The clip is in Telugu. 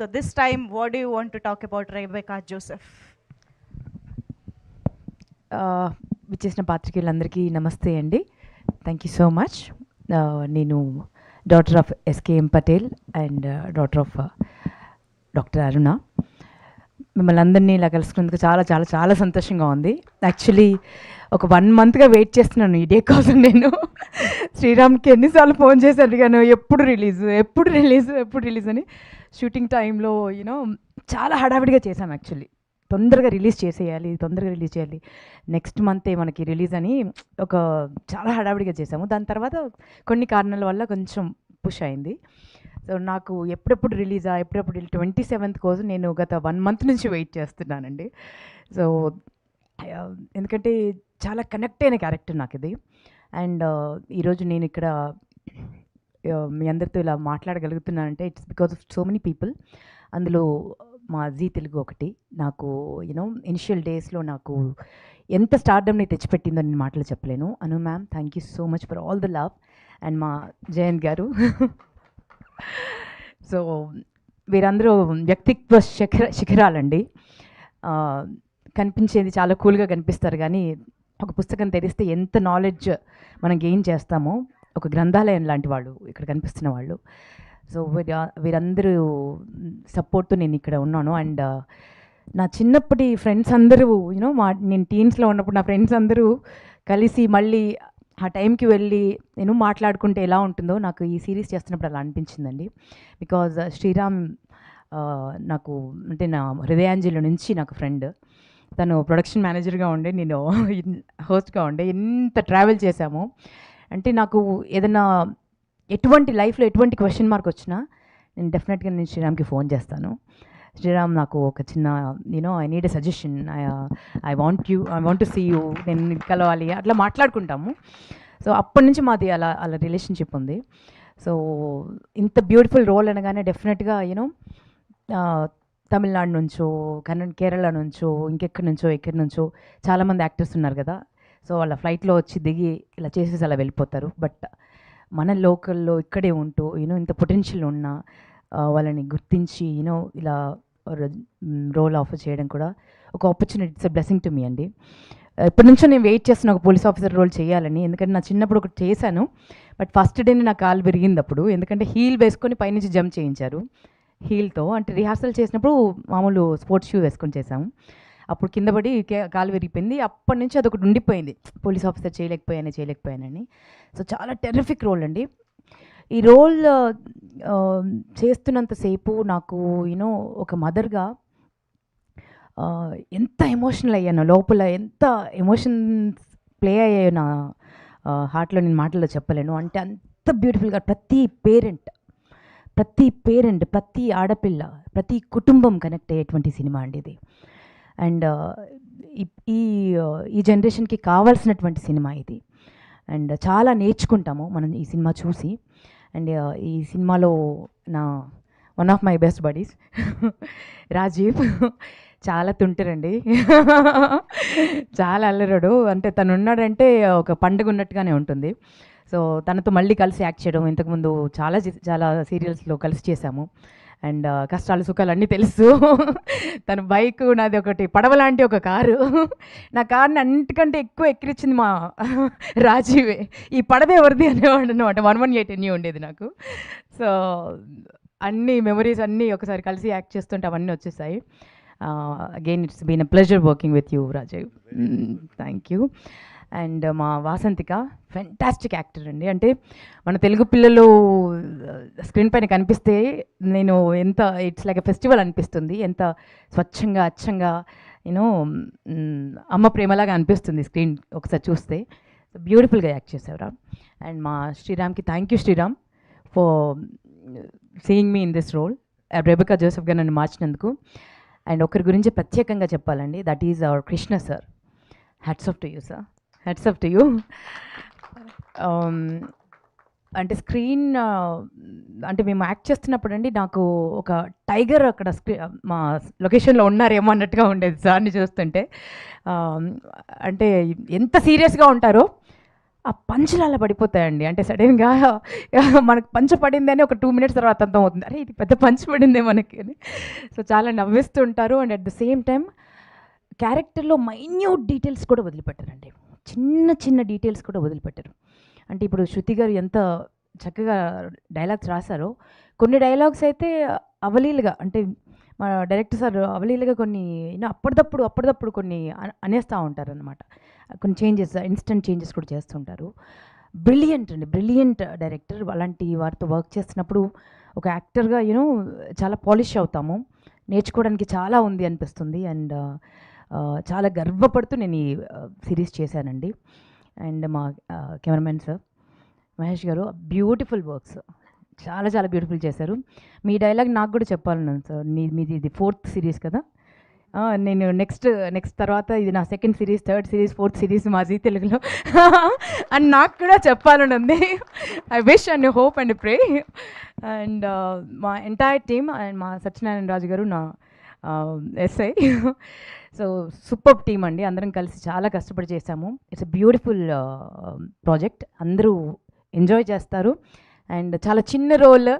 So this time, what do you want to talk about Rebecca Joseph? విచ్చేసిన పాత్రికేయులందరికీ నమస్తే అండి. Thank you so much. నేను daughter of SKM Patel and daughter of doctor Aruna. మిమ్మల్ని అందరినీ ఇలా కలుసుకున్నందుకు చాలా చాలా చాలా సంతోషంగా ఉంది. యాక్చువల్లీ ఒక 1 monthగా వెయిట్ చేస్తున్నాను ఈ డే కోసం. నేను శ్రీరామ్కి ఎన్నిసార్లు ఫోన్ చేసి అడిగాను, ఎప్పుడు రిలీజ్ అని. షూటింగ్ టైంలో చాలా హడావిడిగా చేశాం. యాక్చువల్లీ తొందరగా రిలీజ్ చేయాలి, నెక్స్ట్ మంతే మనకి రిలీజ్ అని చాలా హడావిడిగా చేసాము. దాని తర్వాత కొన్ని కారణాల వల్ల కొంచెం పుష్ అయింది. సో నాకు ఎప్పుడెప్పుడు 27th కోసం నేను గత 1 month నుంచి వెయిట్ చేస్తున్నానండి. సో ఎందుకంటే చాలా కనెక్ట్ అయిన క్యారెక్టర్ నాకు ఇది. అండ్ ఈరోజు నేను ఇక్కడ మీ అందరితో ఇలా మాట్లాడగలుగుతున్నానంటే it's because of so many people. అందులో మా జీ తెలుగు ఒకటి నాకు ఇనిషియల్ డేస్లో నాకు ఎంత స్టార్డమ్ని తెచ్చిపెట్టిందో నేను మాటలు చెప్పలేను. Anu ma'am, thank you so much for all the love. And మా జయంత్ గారు. సో వీరందరూ వ్యక్తిత్వ శిఖరాలండి. కనిపించేది చాలా కూల్గా కనిపిస్తారు, కానీ ఒక పుస్తకం తెరిస్తే ఎంత నాలెడ్జ్ మనం గెయిన్ చేస్తామో, ఒక గ్రంథాలయం లాంటి వాళ్ళు ఇక్కడ కనిపిస్తున్న వాళ్ళు. సో వీరందరూ సపోర్ట్తో నేను ఇక్కడ ఉన్నాను. అండ్ నా చిన్నప్పటి ఫ్రెండ్స్ అందరూ నేను టీన్స్లో ఉన్నప్పుడు నా ఫ్రెండ్స్ అందరూ కలిసి మళ్ళీ ఆ టైంకి వెళ్ళి మాట్లాడుకుంటే ఎలా ఉంటుందో నాకు ఈ సిరీస్ చేస్తున్నప్పుడు అలా అనిపించిందండి. బికాజ్ శ్రీరామ్ నాకు అంటే నా హృదయాంజలి నుంచి నాకు ఫ్రెండ్. తను ప్రొడక్షన్ మేనేజర్గా ఉండే, నేను హోస్ట్గా ఉండే. ఎంత ట్రావెల్ చేశామో అంటే నాకు ఏదైనా లైఫ్లో ఎటువంటి క్వశ్చన్ మార్క్ వచ్చినా నేను డెఫినెట్గా నేను శ్రీరామ్కి ఫోన్ చేస్తాను. శ్రీరామ్ నాకు ఒక చిన్న I need a suggestion, I want to see you, నేను కలవాలి, అట్లా మాట్లాడుకుంటాము. సో అప్పటి నుంచి మాది అలా రిలేషన్షిప్ ఉంది. సో ఇంత బ్యూటిఫుల్ రోల్ అనగానే డెఫినెట్గా తమిళనాడు నుంచో కేరళ నుంచో ఎక్కడి నుంచో చాలామంది యాక్టర్స్ ఉన్నారు కదా. సో వాళ్ళ ఫ్లైట్లో వచ్చి దిగి ఇలా చేసేసి అలా వెళ్ళిపోతారు. బట్ మన లోకల్లో ఇక్కడే ఉంటూ ఇంత పొటెన్షియల్ ఉన్న వాళ్ళని గుర్తించి ఇలా రోల్ ఆఫర్ చేయడం కూడా ఒక opportunity. It's a blessing to me అండి. ఇప్పటి నుంచో నేను వెయిట్ చేస్తున్న ఒక పోలీస్ ఆఫీసర్ రోల్ చేయాలని. ఎందుకంటే నా చిన్నప్పుడు ఒకటి చేశాను, బట్ ఫస్ట్ డేనే నా కాలు విరిగింది అప్పుడు. ఎందుకంటే హీల్ వేసుకొని పైనుంచి జంప్ చేయించారు హీల్తో. అంటే రిహార్సల్ చేసినప్పుడు మామూలు స్పోర్ట్స్ షూ వేసుకొని చేశాము. అప్పుడు కింద పడి కాలు విరిగిపోయింది. అప్పటి నుంచి అదొకటి ఉండిపోయింది, పోలీస్ ఆఫీసర్ చేయలేకపోయానని. సో చాలా టెర్రిఫిక్ రోల్ అండి. ఈ రోల్ చేస్తున్నంతసేపు నాకు ఒక మదర్గా ఎంత ఎమోషనల్ అయ్యానో, లోపల ఎంత ఎమోషన్స్ ప్లే అయ్యాయో నా హార్ట్లో నేను మాటల్లో చెప్పలేను. అంటే అంత బ్యూటిఫుల్గా ప్రతి పేరెంట్, ప్రతి ఆడపిల్ల, ప్రతి కుటుంబం కనెక్ట్ అయ్యేటువంటి సినిమా అండి ఇది. అండ్ ఈ జనరేషన్కి కావాల్సినటువంటి సినిమా ఇది. అండ్ చాలా నేర్చుకుంటాము మనం ఈ సినిమా చూసి. అండ్ ఈ సినిమాలో నా one of my best buddies Rajiv చాలా తుంటారండి. చాలా అల్లరాడు. అంటే తను ఉన్నాడంటే ఒక పండుగ ఉన్నట్టుగానే ఉంటుంది. సో తనతో మళ్ళీ కలిసి యాక్ట్ చేయడం, ఇంతకుముందు చాలా సీరియల్స్లో కలిసి చేశాము. అండ్ కష్టాలు సుఖాలు అన్నీ తెలుసు. తన బైక్, నాది ఒకటి పడవ లాంటి ఒక కారు. నా కార్ని అన్నిటికంటే ఎక్కువ ఎక్కిరించింది మా రాజీవే. ఈ పడవ ఎవరిది అనేవాడు అనమాట. 118 ఎన్ని ఉండేది నాకు. సో అన్ని మెమరీస్ అన్నీ ఒకసారి కలిసి యాక్ట్ చేస్తుంటే అవన్నీ వచ్చేసాయి. Again it's been a pleasure working with you Rajiv. Thank you. And మా వాసంతిక ఫెంటాస్టిక్ యాక్టర్ అండి. అంటే మన తెలుగు పిల్లలు స్క్రీన్ పైన కనిపిస్తే నేను ఇట్స్ లైక్ ఎ ఫెస్టివల్ అనిపిస్తుంది. ఎంత స్వచ్ఛంగా అచ్చంగా అమ్మ ప్రేమలాగా అనిపిస్తుంది స్క్రీన్ ఒకసారి చూస్తే. బ్యూటిఫుల్గా యాక్ట్ చేసేవరా. అండ్ మా శ్రీరామ్కి thank you Sriram for seeing me in this role. Rebecca జోసెఫ్గా నన్ను మార్చినందుకు. అండ్ ఒకరి గురించి ప్రత్యేకంగా చెప్పాలండి, that is our Krishna sir. Hats off to you sir, hats off to you. అంటే స్క్రీన్ అంటే మేము యాక్ట్ చేస్తున్నప్పుడు అండి నాకు ఒక టైగర్ అక్కడ మా లొకేషన్లో ఉన్నారేమో అన్నట్టుగా ఉండేది సార్ని చూస్తుంటే. అంటే ఎంత సీరియస్గా ఉంటారో ఆ పంచులు అలా పడిపోతాయండి. అంటే సడన్‌గా మనకు పంచ పడిందని ఒక 2 మినిట్స్ తర్వాత అర్థమవుతుంది. అరే! ఇది పెద్ద పంచ్ పడిందే మనకి అని. సో, చాలా నవ్విస్తూ ఉంటారు. And at the same time క్యారెక్టర్‌లో మైన్యూట్ డీటెయిల్స్ కూడా వదిలిపెట్టరండి. చిన్న చిన్న డీటెయిల్స్ కూడా వదిలిపెట్టరు. అంటే ఇప్పుడు 'శృతి' గారు ఎంత చక్కగా డైలాగ్స్ రాసారో, కొన్ని డైలాగ్స్ అయితే అవలీలగా అంటే మా డైరెక్టర్ సార్ అవలీలగా కొన్ని అప్పటిదప్పుడు కొన్ని అనేస్తా ఉంటారనమాట. కొన్ని చేంజెస్, ఇన్‌స్టంట్ చేంజెస్ కూడా చేస్తుంటారు. బ్రిలియంట్ అండి. Brilliant director. అలాంటి వారితో వర్క్ చేస్తున్నప్పుడు ఒక యాక్టర్‌గా చాలా పాలిష్ అవుతాము. నేర్చుకోవడానికి చాలా ఉంది అనిపిస్తుంది. అండ్ చాలా గర్వపడుతూ నేను ఈ సీరీస్ చేశానండి. అండ్ మా కెమెరామెన్ సార్ మహేష్ గారు బ్యూటిఫుల్ వర్క్స్. చాలా చాలా బ్యూటిఫుల్ చేశారు. మీ డైలాగ్ నాకు కూడా చెప్పాలన్నాను సార్. మీది ఇది 4th సీరీస్ కదా! నేను నెక్స్ట్ తర్వాత ఇది నా 2nd series, 3rd series, 4th series మా జీ తెలుగులో అని నాకు కూడా చెప్పాలని ఉంది. I wish and hope and pray. And మా ఎంటైర్ టీమ్ అండ్ మా సత్యనారాయణ రాజు గారు నా ఎస్ఐ. సో సూపర్బ్ టీమ్ అండి. అందరం కలిసి చాలా కష్టపడి చేశాము. It's a beautiful project. అందరూ ఎంజాయ్ చేస్తారు. అండ్ చాలా చిన్న రోల్